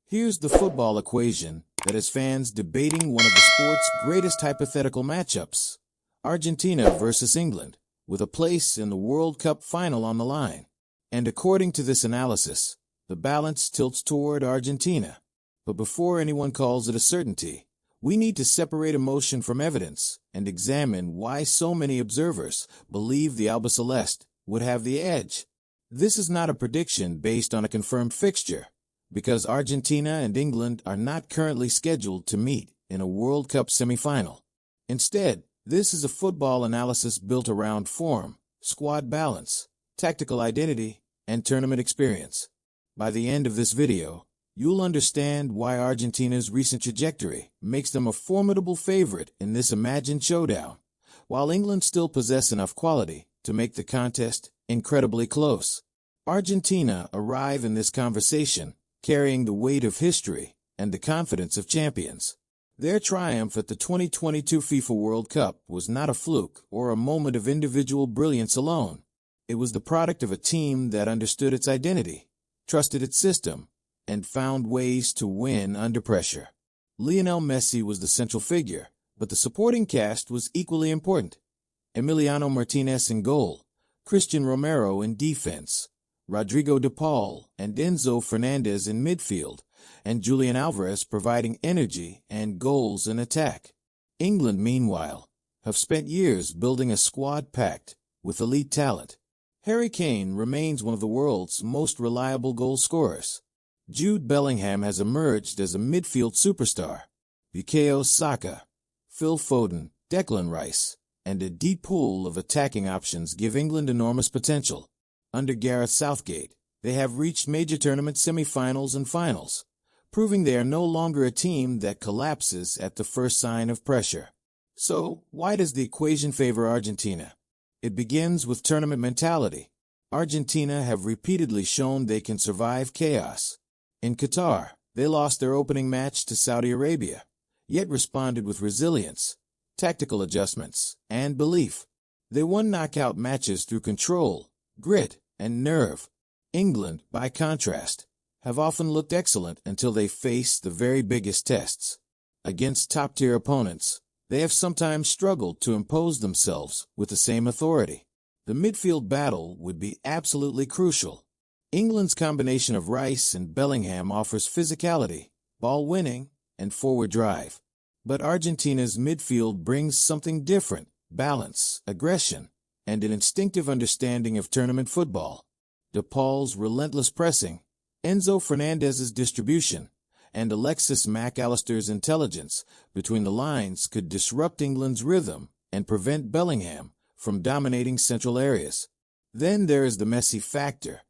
Here's the football equation that has fans debating one of the sport's greatest hypothetical matchups: Argentina versus England, with a place in the World Cup final on the line. And according to this analysis, the balance tilts toward Argentina. But before anyone calls it a certainty, we need to separate emotion from evidence and examine why so many observers believe the Albiceleste would have the edge. This is not a prediction based on a confirmed fixture, because Argentina and England are not currently scheduled to meet in a World Cup semifinal. Instead, this is a football analysis built around form, squad balance, tactical identity, and tournament experience. By the end of this video, you'll understand why Argentina's recent trajectory makes them a formidable favorite in this imagined showdown, while England still possess enough quality to make the contest incredibly close. Argentina arrive in this conversation carrying the weight of history and the confidence of champions. Their triumph at the 2022 FIFA World Cup was not a fluke or a moment of individual brilliance alone. It was the product of a team that understood its identity, trusted its system, and found ways to win under pressure. Lionel Messi was the central figure, but the supporting cast was equally important. Emiliano Martinez in goal, Christian Romero in defense, Rodrigo de Paul and Enzo Fernandez in midfield, and Julian Alvarez providing energy and goals in attack. England, meanwhile, have spent years building a squad packed with elite talent. Harry Kane remains one of the world's most reliable goal scorers. Jude Bellingham has emerged as a midfield superstar. Bukayo Saka, Phil Foden, Declan Rice, and a deep pool of attacking options give England enormous potential. Under Gareth Southgate, they have reached major tournament semi-finals and finals, proving they are no longer a team that collapses at the first sign of pressure. So, why does the equation favor Argentina? It begins with tournament mentality. Argentina have repeatedly shown they can survive chaos. In Qatar, they lost their opening match to Saudi Arabia, yet responded with resilience, tactical adjustments, and belief. They won knockout matches through control, grit, and nerve. England, by contrast, have often looked excellent until they face the very biggest tests. Against top-tier opponents, they have sometimes struggled to impose themselves with the same authority. The midfield battle would be absolutely crucial. England's combination of Rice and Bellingham offers physicality, ball winning, and forward drive. But Argentina's midfield brings something different: balance, aggression, and an instinctive understanding of tournament football. De Paul's relentless pressing, Enzo Fernandez's distribution, and Alexis Mac Allister's intelligence between the lines could disrupt England's rhythm and prevent Bellingham from dominating central areas. Then there is the Messi factor.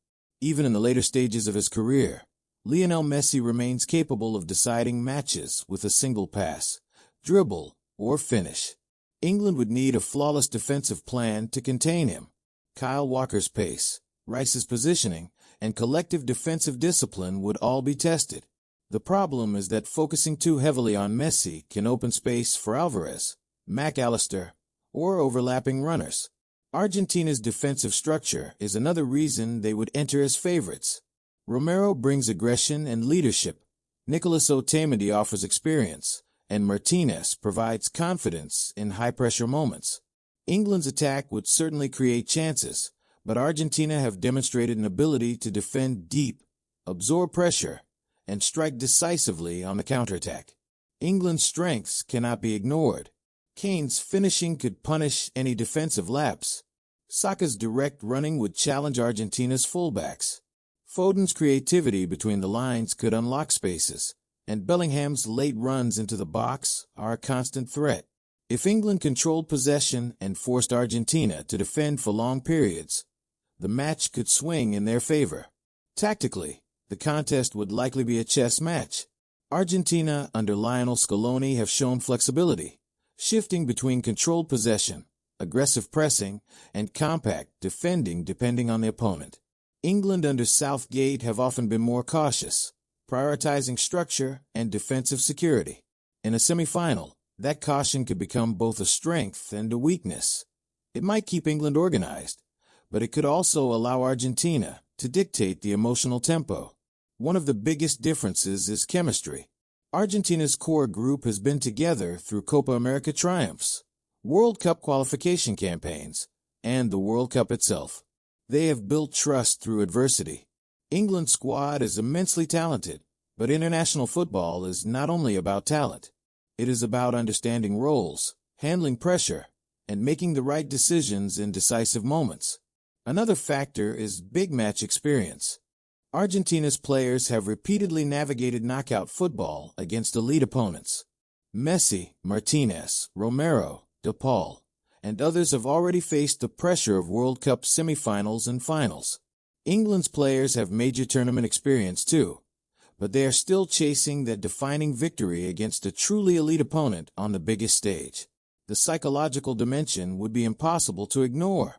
Even in the later stages of his career, Lionel Messi remains capable of deciding matches with a single pass, dribble, or finish. England would need a flawless defensive plan to contain him. Kyle Walker's pace, Rice's positioning, and collective defensive discipline would all be tested. The problem is that focusing too heavily on Messi can open space for Alvarez, Mac Allister, or overlapping runners. Argentina's defensive structure is another reason they would enter as favorites. Romero brings aggression and leadership, Nicolas Otamendi offers experience, and Martinez provides confidence in high-pressure moments. England's attack would certainly create chances, but Argentina have demonstrated an ability to defend deep, absorb pressure, and strike decisively on the counterattack. England's strengths cannot be ignored. Kane's finishing could punish any defensive lapse. Saka's direct running would challenge Argentina's fullbacks. Foden's creativity between the lines could unlock spaces, and Bellingham's late runs into the box are a constant threat. If England controlled possession and forced Argentina to defend for long periods, the match could swing in their favor. Tactically, the contest would likely be a chess match. Argentina under Lionel Scaloni have shown flexibility, shifting between controlled possession, aggressive pressing, and compact defending depending on the opponent. England under Southgate have often been more cautious, prioritizing structure and defensive security. In a semifinal, that caution could become both a strength and a weakness. It might keep England organized, but it could also allow Argentina to dictate the emotional tempo. One of the biggest differences is chemistry. Argentina's core group has been together through Copa America triumphs, World Cup qualification campaigns, and the World Cup itself. They have built trust through adversity. England's squad is immensely talented, but international football is not only about talent. It is about understanding roles, handling pressure, and making the right decisions in decisive moments. Another factor is big match experience. Argentina's players have repeatedly navigated knockout football against elite opponents. Messi, Martinez, Romero, De Paul, and others have already faced the pressure of World Cup semifinals and finals. England's players have major tournament experience too, but they are still chasing that defining victory against a truly elite opponent on the biggest stage. The psychological dimension would be impossible to ignore.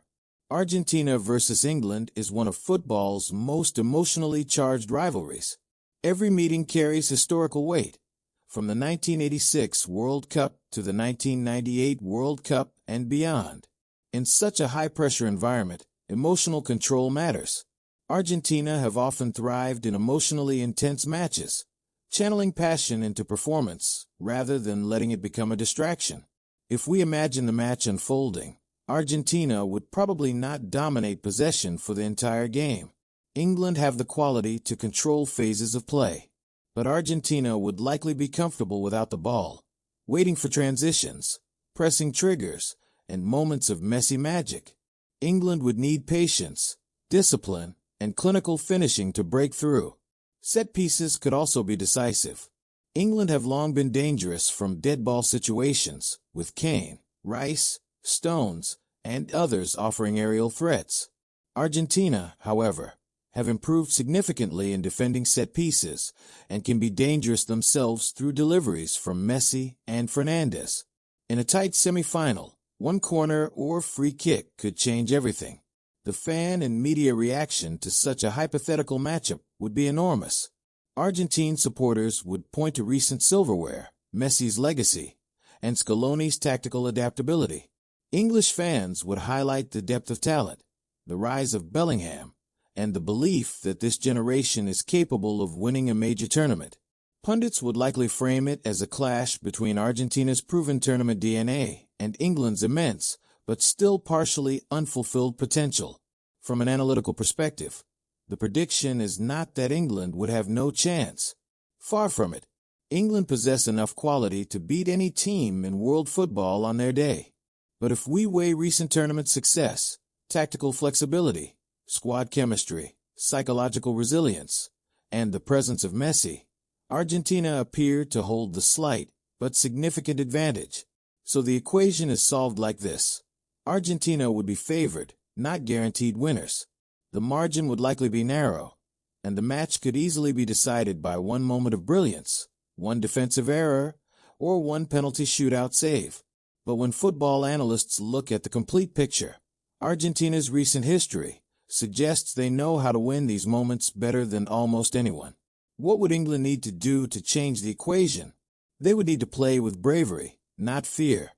Argentina versus England is one of football's most emotionally charged rivalries. Every meeting carries historical weight, from the 1986 World Cup to the 1998 World Cup and beyond. In such a high-pressure environment, emotional control matters. Argentina have often thrived in emotionally intense matches, channeling passion into performance rather than letting it become a distraction. If we imagine the match unfolding, Argentina would probably not dominate possession for the entire game. England have the quality to control phases of play, but Argentina would likely be comfortable without the ball, waiting for transitions, pressing triggers, and moments of messy magic. England would need patience, discipline, and clinical finishing to break through. Set pieces could also be decisive. England have long been dangerous from dead ball situations, with Kane, Rice, Stones, and others offering aerial threats. Argentina, however, have improved significantly in defending set pieces and can be dangerous themselves through deliveries from Messi and Fernandes. In a tight semifinal, one corner or free kick could change everything. The fan and media reaction to such a hypothetical matchup would be enormous. Argentine supporters would point to recent silverware, Messi's legacy, and Scaloni's tactical adaptability. English fans would highlight the depth of talent, the rise of Bellingham, and the belief that this generation is capable of winning a major tournament. Pundits would likely frame it as a clash between Argentina's proven tournament DNA and England's immense, but still partially unfulfilled potential. From an analytical perspective, the prediction is not that England would have no chance. Far from it. England possess enough quality to beat any team in world football on their day. But if we weigh recent tournament success, tactical flexibility, squad chemistry, psychological resilience, and the presence of Messi, Argentina appear to hold the slight but significant advantage. So the equation is solved like this. Argentina would be favored, not guaranteed winners. The margin would likely be narrow, and the match could easily be decided by one moment of brilliance, one defensive error, or one penalty shootout save. But when football analysts look at the complete picture, Argentina's recent history suggests they know how to win these moments better than almost anyone. What would England need to do to change the equation? They would need to play with bravery, not fear.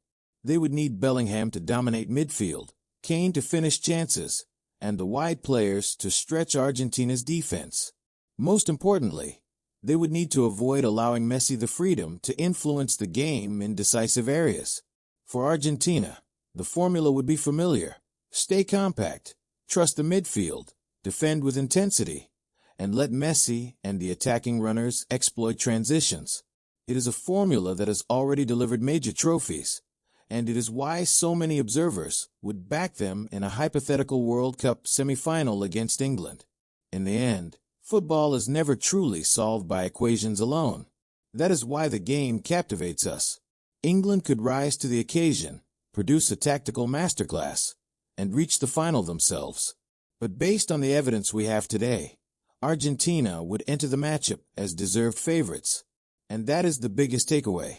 They would need Bellingham to dominate midfield, Kane to finish chances, and the wide players to stretch Argentina's defense. Most importantly, they would need to avoid allowing Messi the freedom to influence the game in decisive areas. For Argentina, the formula would be familiar. Stay compact, trust the midfield, defend with intensity, and let Messi and the attacking runners exploit transitions. It is a formula that has already delivered major trophies, and it is why so many observers would back them in a hypothetical World Cup semifinal against England. In the end, football is never truly solved by equations alone. That is why the game captivates us. England could rise to the occasion, produce a tactical masterclass, and reach the final themselves. But based on the evidence we have today, Argentina would enter the matchup as deserved favorites. And that is the biggest takeaway.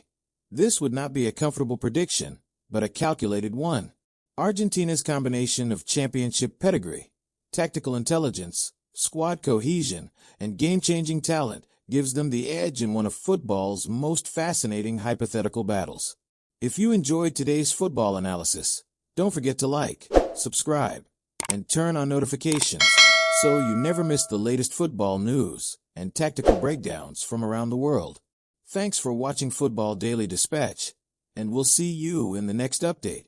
This would not be a comfortable prediction, but a calculated one. Argentina's combination of championship pedigree, tactical intelligence, squad cohesion, and game-changing talent gives them the edge in one of football's most fascinating hypothetical battles. If you enjoyed today's football analysis, don't forget to like, subscribe, and turn on notifications so you never miss the latest football news. and tactical breakdowns from around the world. Thanks for watching Football Daily Dispatch, and we'll see you in the next update.